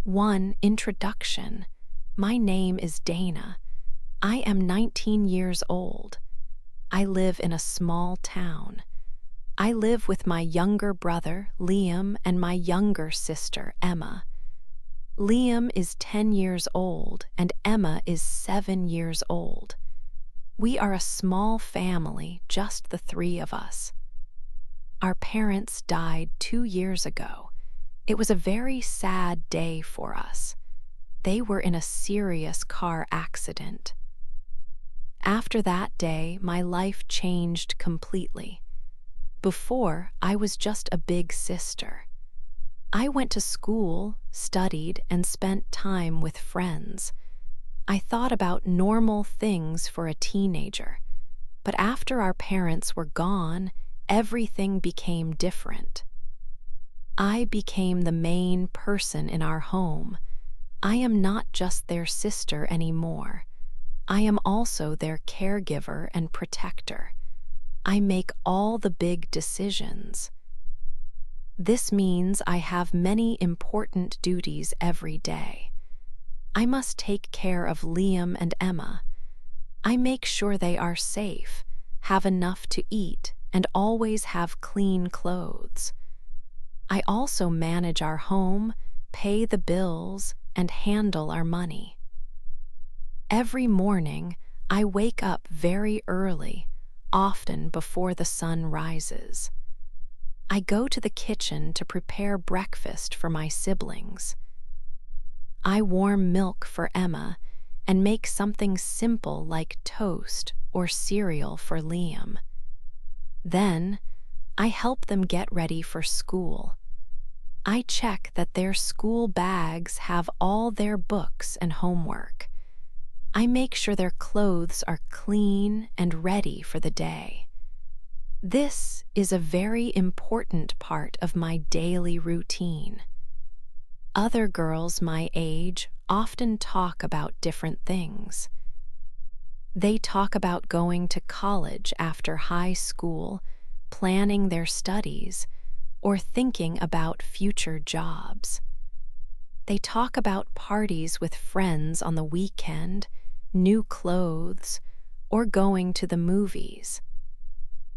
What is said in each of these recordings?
1. Introduction. My name is Dana. I am 19 years old. I live in a small town. I live with my younger brother, Liam, and my younger sister, Emma. Liam is 10 years old and Emma is 7 years old. We are a small family, just the three of us. Our parents died 2 years ago. It was a very sad day for us. They were in a serious car accident. After that day, my life changed completely. Before, I was just a big sister. I went to school, studied, and spent time with friends. I thought about normal things for a teenager. But after our parents were gone, everything became different. I became the main person in our home. I am not just their sister anymore. I am also their caregiver and protector. I make all the big decisions. This means I have many important duties every day. I must take care of Liam and Emma. I make sure they are safe, have enough to eat, and always have clean clothes. I also manage our home, pay the bills, and handle our money. Every morning, I wake up very early, often before the sun rises. I go to the kitchen to prepare breakfast for my siblings. I warm milk for Emma and make something simple like toast or cereal for Liam. Then, I help them get ready for school. I check that their school bags have all their books and homework. I make sure their clothes are clean and ready for the day. This is a very important part of my daily routine. Other girls my age often talk about different things. They talk about going to college after high school, planning their studies, or thinking about future jobs. They talk about parties with friends on the weekend, new clothes, or going to the movies.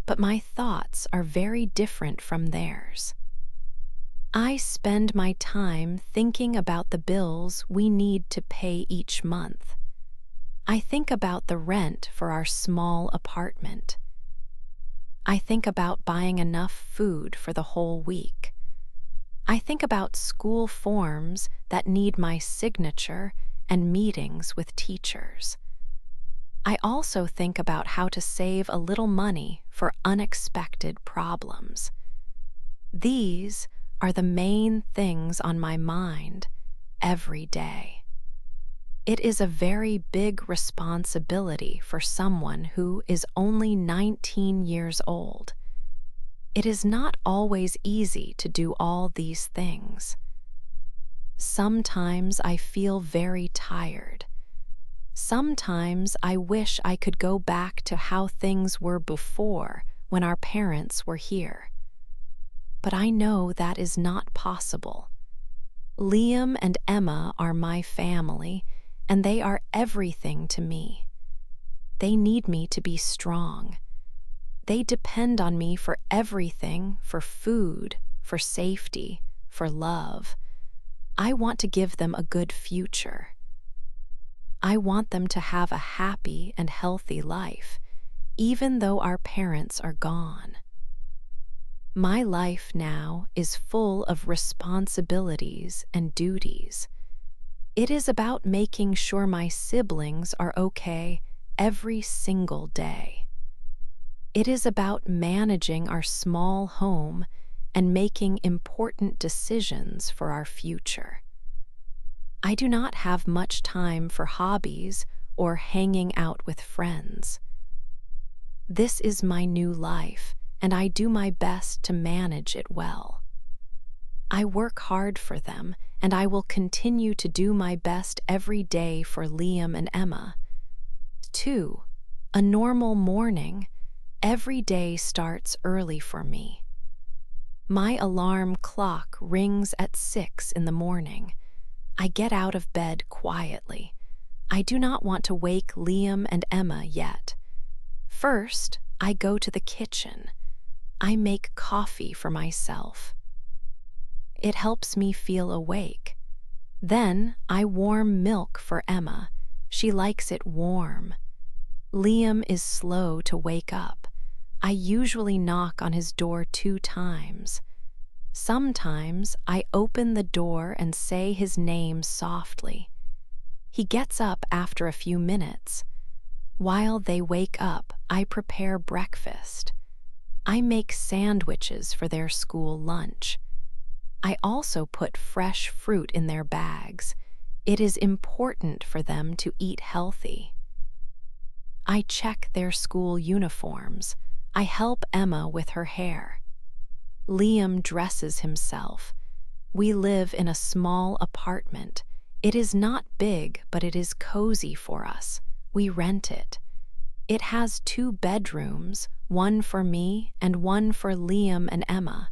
But my thoughts are very different from theirs. I spend my time thinking about the bills we need to pay each month. I think about the rent for our small apartment. I think about buying enough food for the whole week. I think about school forms that need my signature and meetings with teachers. I also think about how to save a little money for unexpected problems. These are the main things on my mind every day. It is a very big responsibility for someone who is only 19 years old. It is not always easy to do all these things. Sometimes I feel very tired. Sometimes I wish I could go back to how things were before when our parents were here. But I know that is not possible. Liam and Emma are my family, and they are everything to me. They need me to be strong. They depend on me for everything, for food, for safety, for love. I want to give them a good future. I want them to have a happy and healthy life, even though our parents are gone. My life now is full of responsibilities and duties. It is about making sure my siblings are okay every single day. It is about managing our small home and making important decisions for our future. I do not have much time for hobbies or hanging out with friends. This is my new life, and I do my best to manage it well. I work hard for them, and I will continue to do my best every day for Liam and Emma. 2. A normal morning. Every day starts early for me. My alarm clock rings at 6 in the morning. I get out of bed quietly. I do not want to wake Liam and Emma yet. First, I go to the kitchen. I make coffee for myself. It helps me feel awake. Then I warm milk for Emma. She likes it warm. Liam is slow to wake up. I usually knock on his door 2 times. Sometimes I open the door and say his name softly. He gets up after a few minutes. While they wake up, I prepare breakfast. I make sandwiches for their school lunch. I also put fresh fruit in their bags. It is important for them to eat healthy. I check their school uniforms. I help Emma with her hair. Liam dresses himself. We live in a small apartment. It is not big, but it is cozy for us. We rent it. It has 2 bedrooms, one for me and one for Liam and Emma.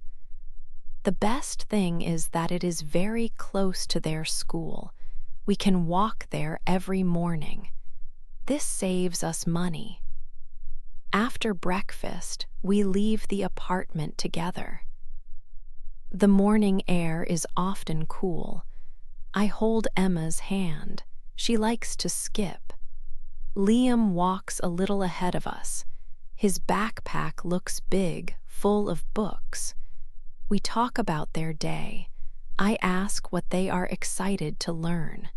The best thing is that it is very close to their school. We can walk there every morning. This saves us money. After breakfast, we leave the apartment together. The morning air is often cool. I hold Emma's hand. She likes to skip. Liam walks a little ahead of us. His backpack looks big, full of books. We talk about their day. I ask what they are excited to learn.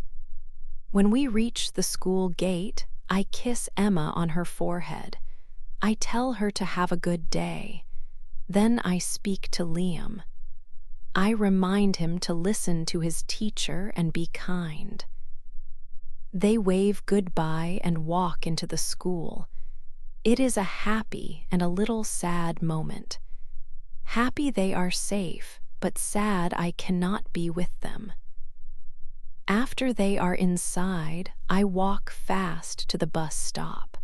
When we reach the school gate, I kiss Emma on her forehead. I tell her to have a good day. Then I speak to Liam. I remind him to listen to his teacher and be kind. They wave goodbye and walk into the school. It is a happy and a little sad moment. Happy they are safe, but sad I cannot be with them. After they are inside, I walk fast to the bus stop.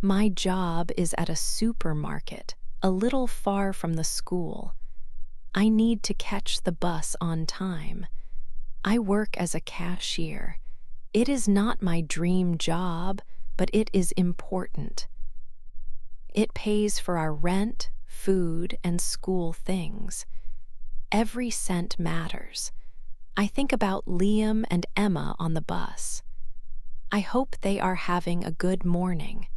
My job is at a supermarket, a little far from the school. I need to catch the bus on time. I work as a cashier. It is not my dream job, but it is important. It pays for our rent, food, and school things. Every cent matters. I think about Liam and Emma on the bus. I hope they are having a good morning.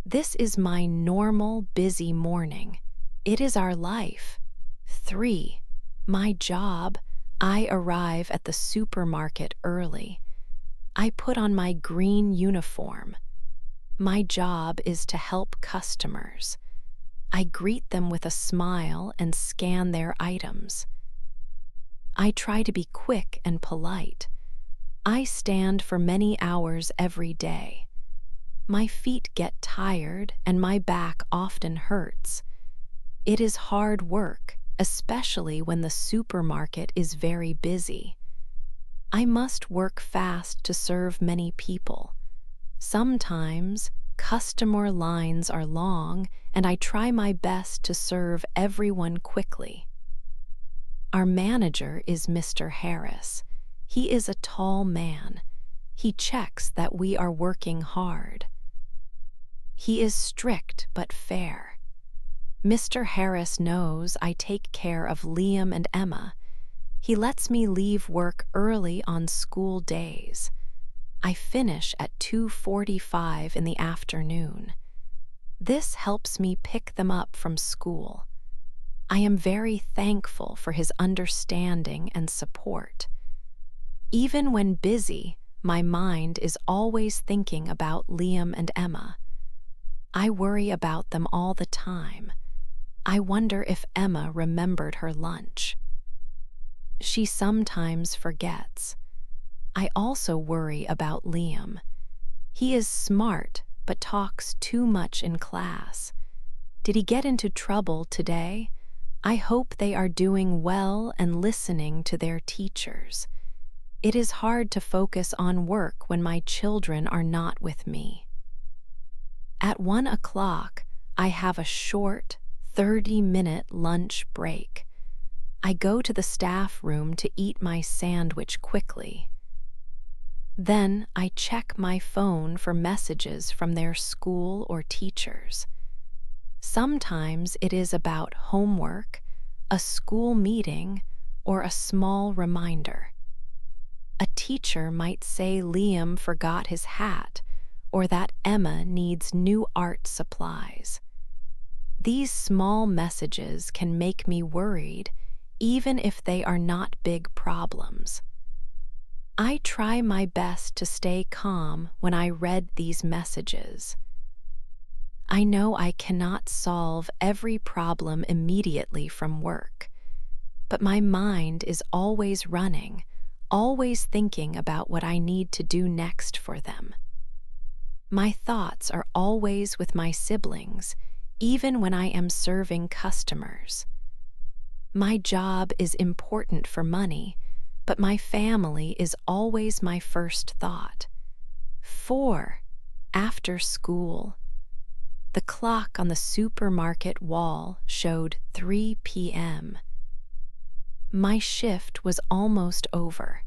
This is my normal, busy morning. It is our life. 3. My job. I arrive at the supermarket early. I put on my green uniform. My job is to help customers. I greet them with a smile and scan their items. I try to be quick and polite. I stand for many hours every day. My feet get tired and my back often hurts. It is hard work, especially when the supermarket is very busy. I must work fast to serve many people. Sometimes customer lines are long, and I try my best to serve everyone quickly. Our manager is Mr. Harris. He is a tall man. He checks that we are working hard. He is strict but fair. Mr. Harris knows I take care of Liam and Emma. He lets me leave work early on school days. I finish at 2:45 in the afternoon. This helps me pick them up from school. I am very thankful for his understanding and support. Even when busy, my mind is always thinking about Liam and Emma. I worry about them all the time. I wonder if Emma remembered her lunch. She sometimes forgets. I also worry about Liam. He is smart, but talks too much in class. Did he get into trouble today? I hope they are doing well and listening to their teachers. It is hard to focus on work when my children are not with me. At 1 o'clock, I have a short, 30-minute lunch break. I go to the staff room to eat my sandwich quickly. Then I check my phone for messages from their school or teachers. Sometimes it is about homework, a school meeting, or a small reminder. A teacher might say Liam forgot his hat or that Emma needs new art supplies. These small messages can make me worried, even if they are not big problems. I try my best to stay calm when I read these messages. I know I cannot solve every problem immediately from work, but my mind is always running, always thinking about what I need to do next for them. My thoughts are always with my siblings, even when I am serving customers. My job is important for money, but my family is always my first thought. 4. After school. The clock on the supermarket wall showed 3 p.m. My shift was almost over.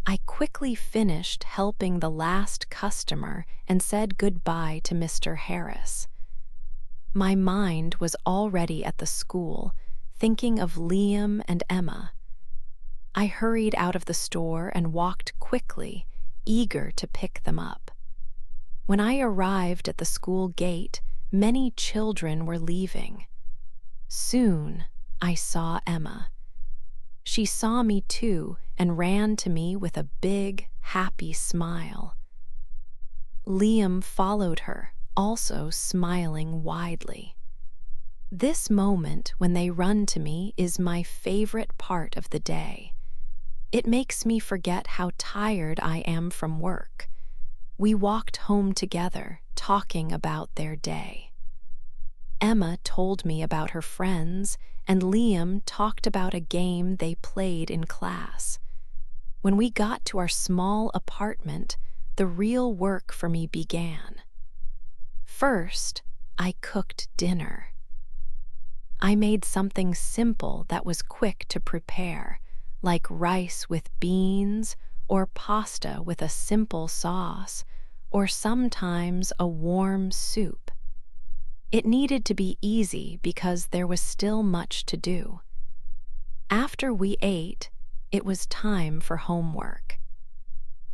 I quickly finished helping the last customer and said goodbye to Mr. Harris. My mind was already at the school, thinking of Liam and Emma. I hurried out of the store and walked quickly, eager to pick them up. When I arrived at the school gate, many children were leaving. Soon, I saw Emma. She saw me too and ran to me with a big, happy smile. Liam followed her, also smiling widely. This moment when they run to me is my favorite part of the day. It makes me forget how tired I am from work. We walked home together, talking about their day. Emma told me about her friends, and Liam talked about a game they played in class. When we got to our small apartment, the real work for me began. First, I cooked dinner. I made something simple that was quick to prepare, like rice with beans or pasta with a simple sauce, or sometimes a warm soup. It needed to be easy because there was still much to do. After we ate, it was time for homework.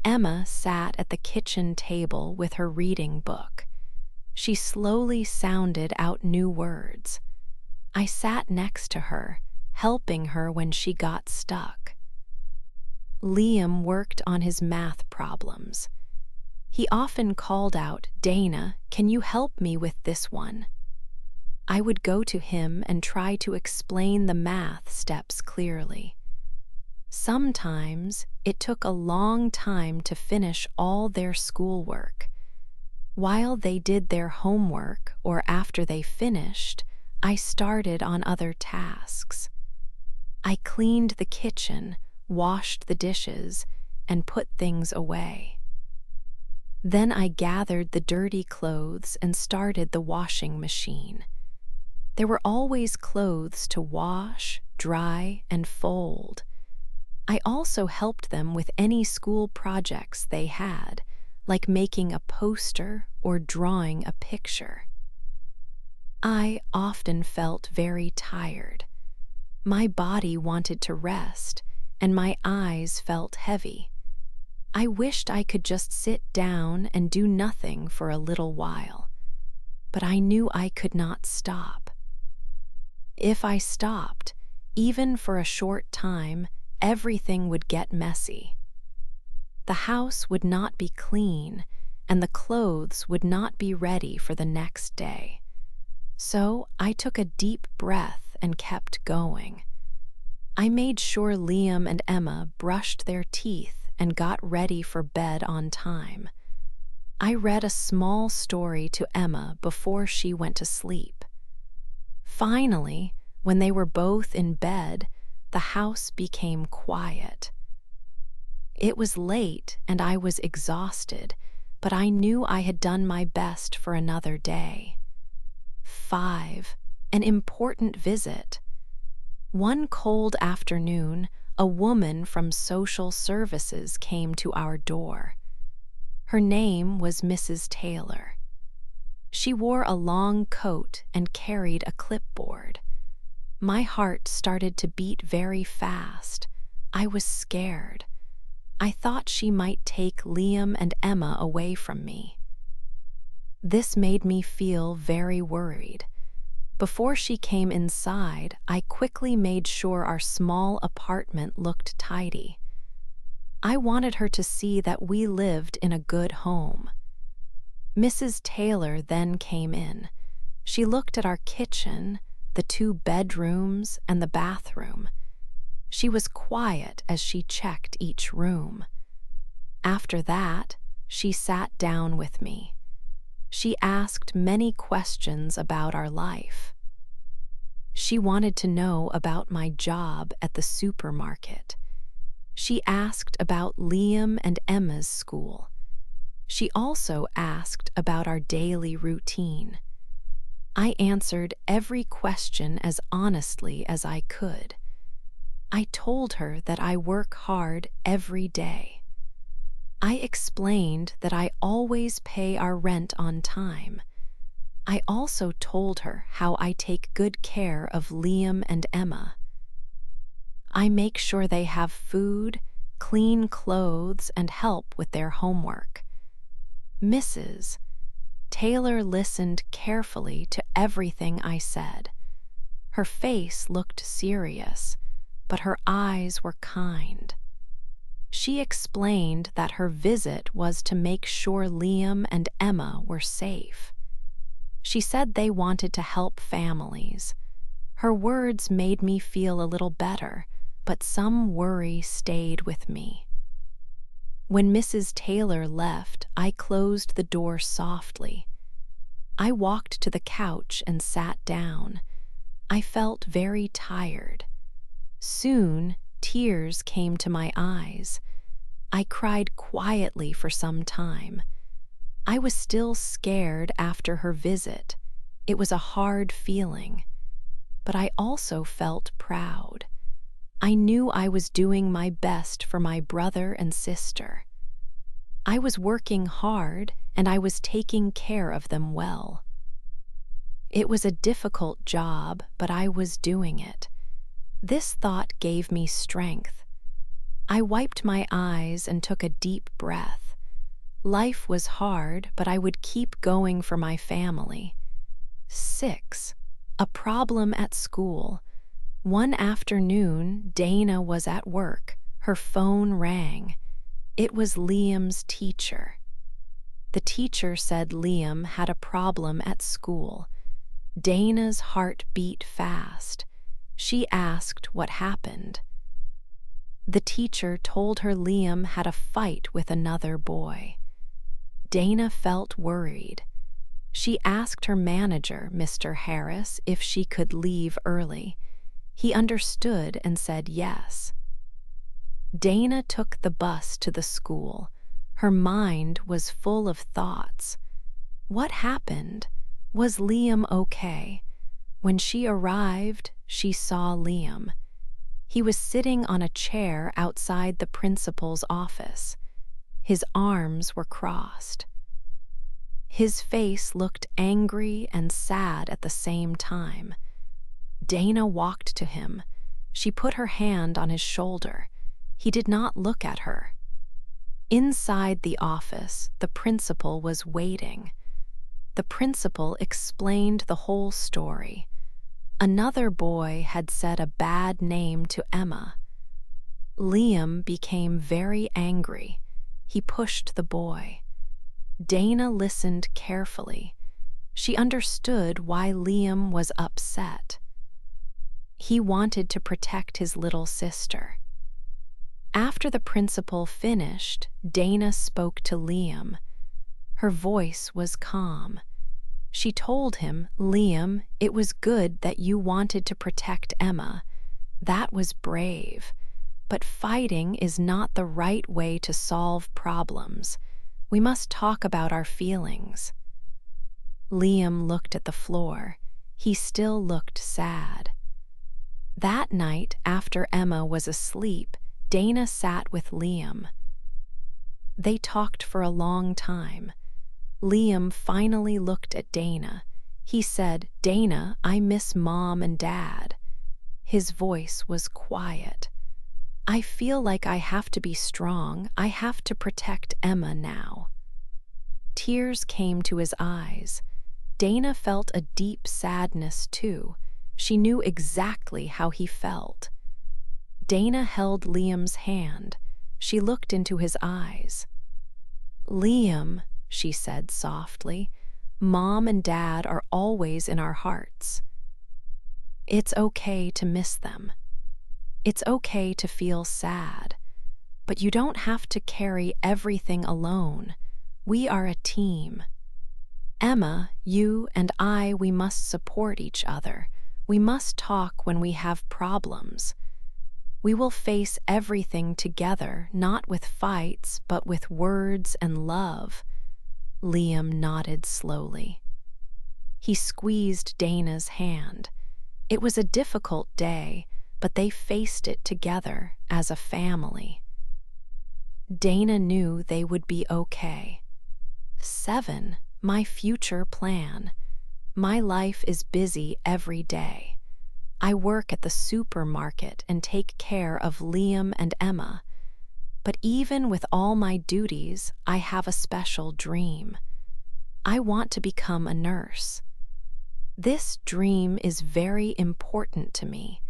Emma sat at the kitchen table with her reading book. She slowly sounded out new words. I sat next to her, helping her when she got stuck. Liam worked on his math problems. He often called out, "Dana, can you help me with this one?" I would go to him and try to explain the math steps clearly. Sometimes it took a long time to finish all their schoolwork. While they did their homework or after they finished, I started on other tasks. I cleaned the kitchen, washed the dishes, and put things away. Then I gathered the dirty clothes and started the washing machine. There were always clothes to wash, dry, and fold. I also helped them with any school projects they had, like making a poster or drawing a picture. I often felt very tired. My body wanted to rest, and my eyes felt heavy. I wished I could just sit down and do nothing for a little while, but I knew I could not stop. If I stopped, even for a short time, everything would get messy. The house would not be clean, and the clothes would not be ready for the next day. So I took a deep breath and kept going. I made sure Liam and Emma brushed their teeth and got ready for bed on time. I read a small story to Emma before she went to sleep. Finally, when they were both in bed, the house became quiet. It was late and I was exhausted, but I knew I had done my best for another day. 5. An important visit. One cold afternoon, a woman from social services came to our door. Her name was Mrs. Taylor. She wore a long coat and carried a clipboard. My heart started to beat very fast. I was scared. I thought she might take Liam and Emma away from me. This made me feel very worried. Before she came inside, I quickly made sure our small apartment looked tidy. I wanted her to see that we lived in a good home. Mrs. Taylor then came in. She looked at our kitchen, the 2 bedrooms, and the bathroom. She was quiet as she checked each room. After that, she sat down with me. She asked many questions about our life. She wanted to know about my job at the supermarket. She asked about Liam and Emma's school. She also asked about our daily routine. I answered every question as honestly as I could. I told her that I work hard every day. I explained that I always pay our rent on time. I also told her how I take good care of Liam and Emma. I make sure they have food, clean clothes, and help with their homework. Mrs. Taylor listened carefully to everything I said. Her face looked serious, but her eyes were kind. She explained that her visit was to make sure Liam and Emma were safe. She said they wanted to help families. Her words made me feel a little better, but some worry stayed with me. When Mrs. Taylor left, I closed the door softly. I walked to the couch and sat down. I felt very tired. Soon, tears came to my eyes. I cried quietly for some time. I was still scared after her visit. It was a hard feeling. But I also felt proud. I knew I was doing my best for my brother and sister. I was working hard, and I was taking care of them well. It was a difficult job, but I was doing it. This thought gave me strength. I wiped my eyes and took a deep breath. Life was hard, but I would keep going for my family. 6. A problem at school. One afternoon, Dana was at work. Her phone rang. It was Liam's teacher. The teacher said Liam had a problem at school. Dana's heart beat fast. She asked what happened. The teacher told her Liam had a fight with another boy. Dana felt worried. She asked her manager, Mr. Harris, if she could leave early. He understood and said yes. Dana took the bus to the school. Her mind was full of thoughts. What happened? Was Liam okay? When she arrived, she saw Liam. He was sitting on a chair outside the principal's office. His arms were crossed. His face looked angry and sad at the same time. Dana walked to him. She put her hand on his shoulder. He did not look at her. Inside the office, the principal was waiting. The principal explained the whole story. Another boy had said a bad name to Emma. Liam became very angry. He pushed the boy. Dana listened carefully. She understood why Liam was upset. He wanted to protect his little sister. After the principal finished, Dana spoke to Liam. Her voice was calm. She told him, "Liam, it was good that you wanted to protect Emma. That was brave. But fighting is not the right way to solve problems. We must talk about our feelings." Liam looked at the floor. He still looked sad. That night, after Emma was asleep, Dana sat with Liam. They talked for a long time. Liam finally looked at Dana. He said, "Dana, I miss Mom and Dad." His voice was quiet. "I feel like I have to be strong. I have to protect Emma now." Tears came to his eyes. Dana felt a deep sadness, too. She knew exactly how he felt. Dana held Liam's hand. She looked into his eyes. "Liam," she said softly, "Mom and Dad are always in our hearts. It's okay to miss them. It's okay to feel sad. But you don't have to carry everything alone. We are a team. Emma, you and I, we must support each other. We must talk when we have problems. We will face everything together, not with fights, but with words and love." Liam nodded slowly. He squeezed Dana's hand. It was a difficult day, but they faced it together as a family. Dana knew they would be okay. 7. My future plan. My life is busy every day. I work at the supermarket and take care of Liam and Emma. But even with all my duties, I have a special dream. I want to become a nurse. This dream is very important to me.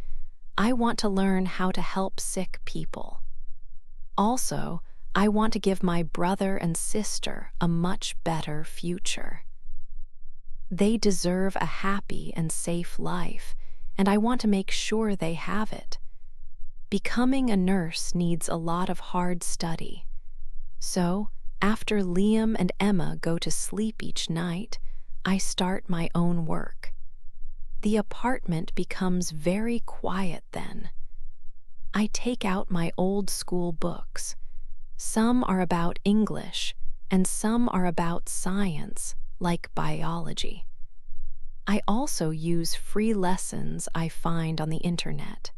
I want to learn how to help sick people. Also, I want to give my brother and sister a much better future. They deserve a happy and safe life, and I want to make sure they have it. Becoming a nurse needs a lot of hard study. So, after Liam and Emma go to sleep each night, I start my own work. The apartment becomes very quiet then. I take out my old school books. Some are about English, and some are about science, like biology. I also use free lessons I find on the internet.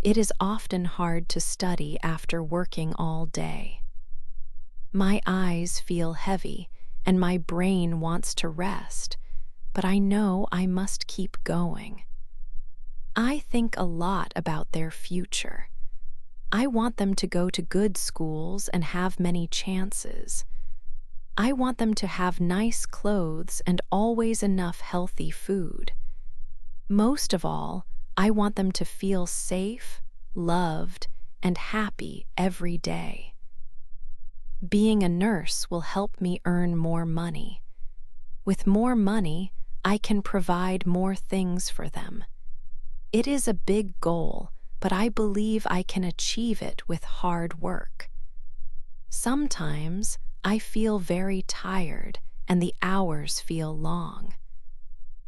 It is often hard to study after working all day. My eyes feel heavy, and my brain wants to rest, but I know I must keep going. I think a lot about their future. I want them to go to good schools and have many chances. I want them to have nice clothes and always enough healthy food. Most of all, I want them to feel safe, loved, and happy every day. Being a nurse will help me earn more money. With more money, I can provide more things for them. It is a big goal, but I believe I can achieve it with hard work. Sometimes I feel very tired and the hours feel long.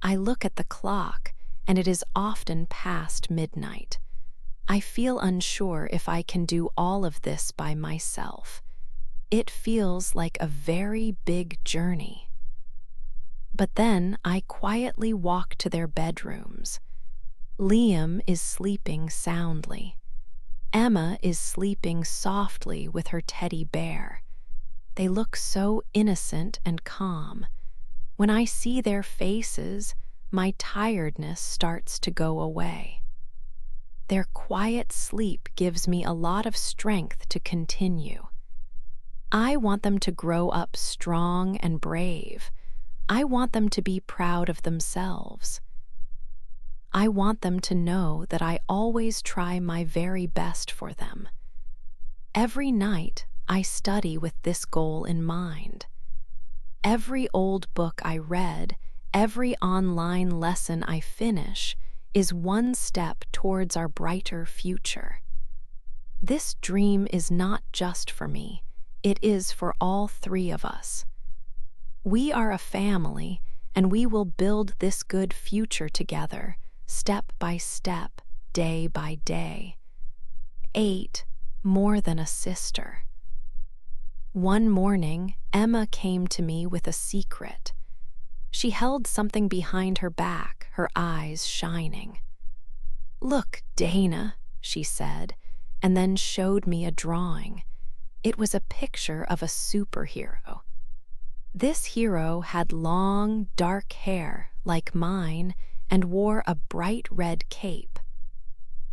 I look at the clock and it is often past midnight. I feel unsure if I can do all of this by myself. It feels like a very big journey. But then I quietly walk to their bedrooms. Liam is sleeping soundly. Emma is sleeping softly with her teddy bear. They look so innocent and calm. When I see their faces, my tiredness starts to go away. Their quiet sleep gives me a lot of strength to continue. I want them to grow up strong and brave. I want them to be proud of themselves. I want them to know that I always try my very best for them. Every night, I study with this goal in mind. Every old book I read, every online lesson I finish, is one step towards our brighter future. This dream is not just for me, it is for all three of us. We are a family, and we will build this good future together, step by step, day by day. 8. More than a sister. One morning, Emma came to me with a secret. She held something behind her back, her eyes shining. "Look, Dana," she said, and then showed me a drawing. It was a picture of a superhero. This hero had long, dark hair like mine and wore a bright red cape.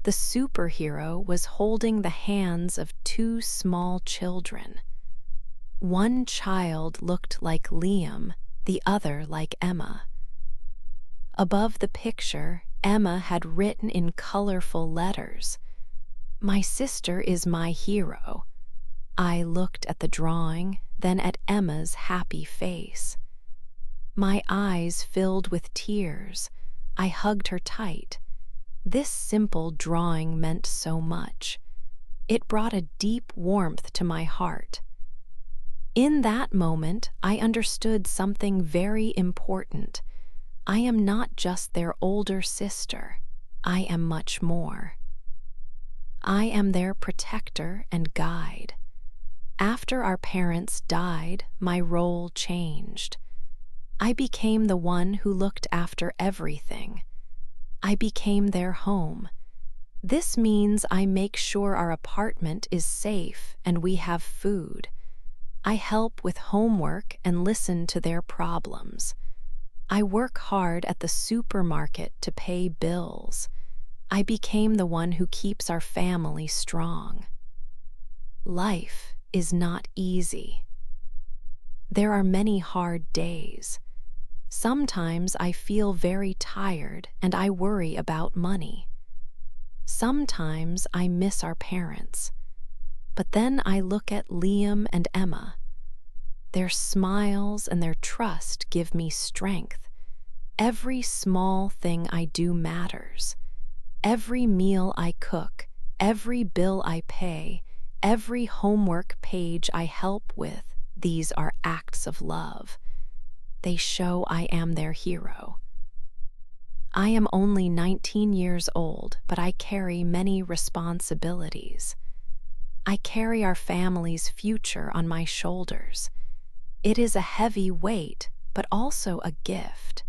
The superhero was holding the hands of two small children. One child looked like Liam, the other like Emma. Above the picture, Emma had written in colorful letters, "My sister is my hero." I looked at the drawing, then at Emma's happy face. My eyes filled with tears. I hugged her tight. This simple drawing meant so much. It brought a deep warmth to my heart. In that moment, I understood something very important. I am not just their older sister. I am much more. I am their protector and guide. After our parents died, my role changed. I became the one who looked after everything. I became their home. This means I make sure our apartment is safe and we have food. I help with homework and listen to their problems. I work hard at the supermarket to pay bills. I became the one who keeps our family strong. Life is not easy. There are many hard days. Sometimes I feel very tired and I worry about money. Sometimes I miss our parents. But then I look at Liam and Emma. Their smiles and their trust give me strength. Every small thing I do matters. Every meal I cook, every bill I pay, every homework page I help with, these are acts of love. They show I am their hero. I am only 19 years old, but I carry many responsibilities. I carry our family's future on my shoulders. It is a heavy weight, but also a gift.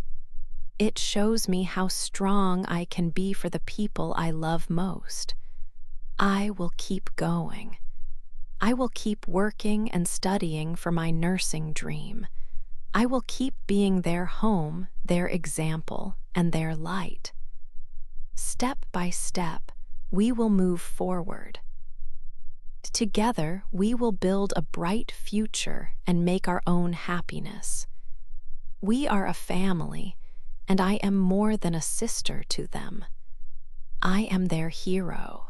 It shows me how strong I can be for the people I love most. I will keep going. I will keep working and studying for my nursing dream. I will keep being their home, their example, and their light. Step by step, we will move forward. Together, we will build a bright future and make our own happiness. We are a family, and I am more than a sister to them. I am their hero.